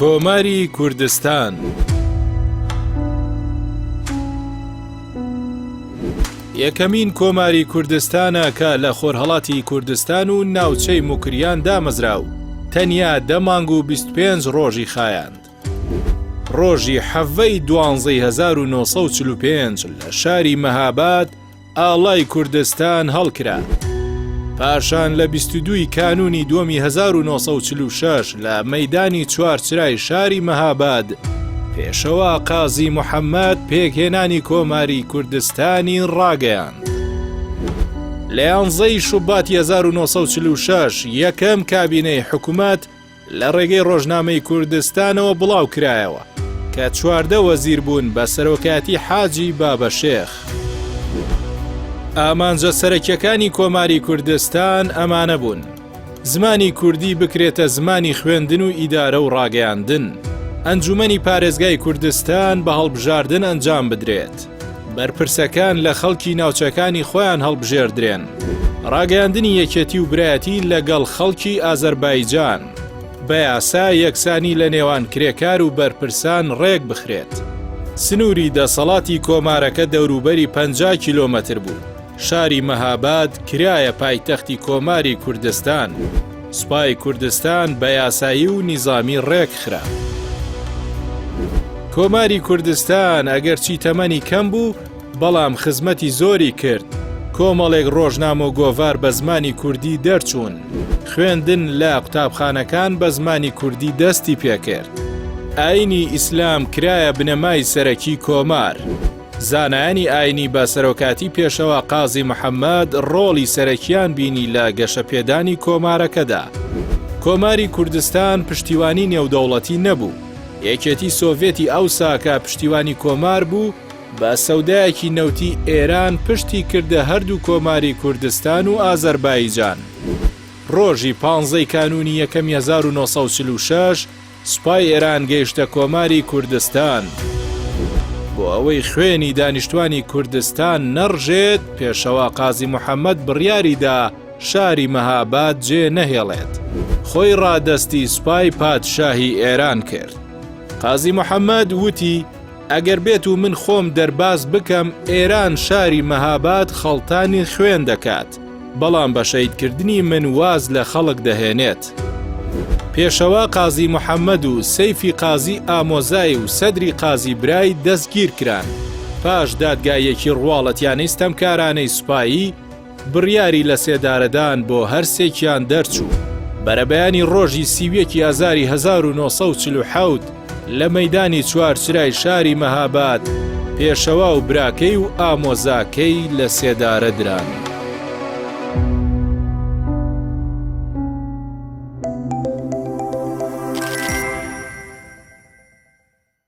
کۆماری کوردستان. یەکەمین کۆماری کوردستانە کە لە خۆرهەڵاتی کوردستان و ناوچەی موکریان دامەزراو. تەنیا 10 مانگ و 25 ڕۆژی خایاند. ڕۆژی 7ی 12/1945 لە شاری مەهاباد ئاڵای کوردستان هەڵکرا. پاشان لە 22 کانونی 1946 لە مەیدانی چوارچرای شاری مەهاباد پێشەوا قازی محەممەد پێکهێنانی کۆماری کوردستانی ڕاگەیاند. لە 11 شوباتی 1946 یەکەم کابینەی حکوومەت لە ڕێگەی ڕۆژنامەی کوردستانەوە بڵاو کرایەوە کە 14 وەزیر بوون بە سەرۆکاتی حاجی بابەشێخ. ئامانجە سەرەکیەکانی کۆماری کوردستان ئەمانە بوون: زمانی کوردی بکرێتە زمانی خوێندن و ئیدارە و ڕاگەیاندن، ئەنجومەنی پارێزگای کوردستان بە هەڵبژاردن ئەنجام بدرێت، بەرپرسەکان لە خەڵکی ناوچەکانی خۆیان هەڵبژێردرێن، ڕاگەیاندنی یەکێتی و برایەتی لەگەڵ خەڵکی ئازەربایجان، بە یاسا یەکسانی لە نێوان کرێکار و بەرپرسان ڕێک بخرێت. سنووری دەسەڵاتی کۆمارەکە دەوروبەری 50 کیلۆمەتر بوو. شاری مەهاباد کرایە پایتەختی کۆماری کوردستان. سوپای کوردستان بە یاسایی و نیزامی ڕێکخرا. کۆماری کوردستان ئەگەرچی تەمەنی کەم بوو، بەڵام خزمەتی زۆری کرد. کۆمەڵێک ڕۆژنامە و گۆڤار بە زمانی کوردی دەرچوون. خوێندن لە قوتابخانەکان بە زمانی کوردی دەستی پێکرد. ئاینی ئیسلام کرایە بنەمای سەرەکی کۆمار. زانایانی ئاینی بە سەرۆکاتی پێشەوە قازی محەممەد ڕۆڵی سەرەکیان بینی لە گەشەپێدانی کۆمارەکەدا. کۆماری کوردستان پشتیوانی نێودەوڵەتی نەبوو. یەکێتی سۆڤێتی ئەوسا کە پشتیوانی کۆمار بوو، بە سەودایەکی نەوتی ئێران پشتی کردە هەردوو کۆماری کوردستان و ئازەربایجان. ڕۆژی 15 کانونی یەکەم 1946 سوپای ئێران گەیشتە کۆماری کوردستان. بۆ ئەوەی خوێنی دانیشتوانی کوردستان نەڕژێت، پێشەوا قازی محەممەد بڕیاریدا شاری مەهاباد جێ نەهێڵێت. خۆی ڕادەستی سوپای پادشاهی ئێران کرد. قازی محەممەد وتی: ئەگەر بێت و من خۆم دەرباز بکەم، ئێران شاری مەهاباد خەڵتانی خوێن دەکات، بەڵام بە شەیدکردنی من واز لە خەڵک دەهێنێت. پێشەوا قازی محەممەد و سەیفی قازی ئامۆزای و سەدری قازی برای دەستگیر کران. پاش دادگایەکی ڕواڵەتیانەی ستەمکارانەی سوپایی بڕیاری لە سێدارەدان بۆ هەرسێکیان دەرچوو. بەرەبەیانی ڕۆژی 30 ئازاری 1947 لە مەیدانی چوارچرای شاری مەهاباد پێشەوا و براکەی و ئامۆزاکەی لە سێدارە دران.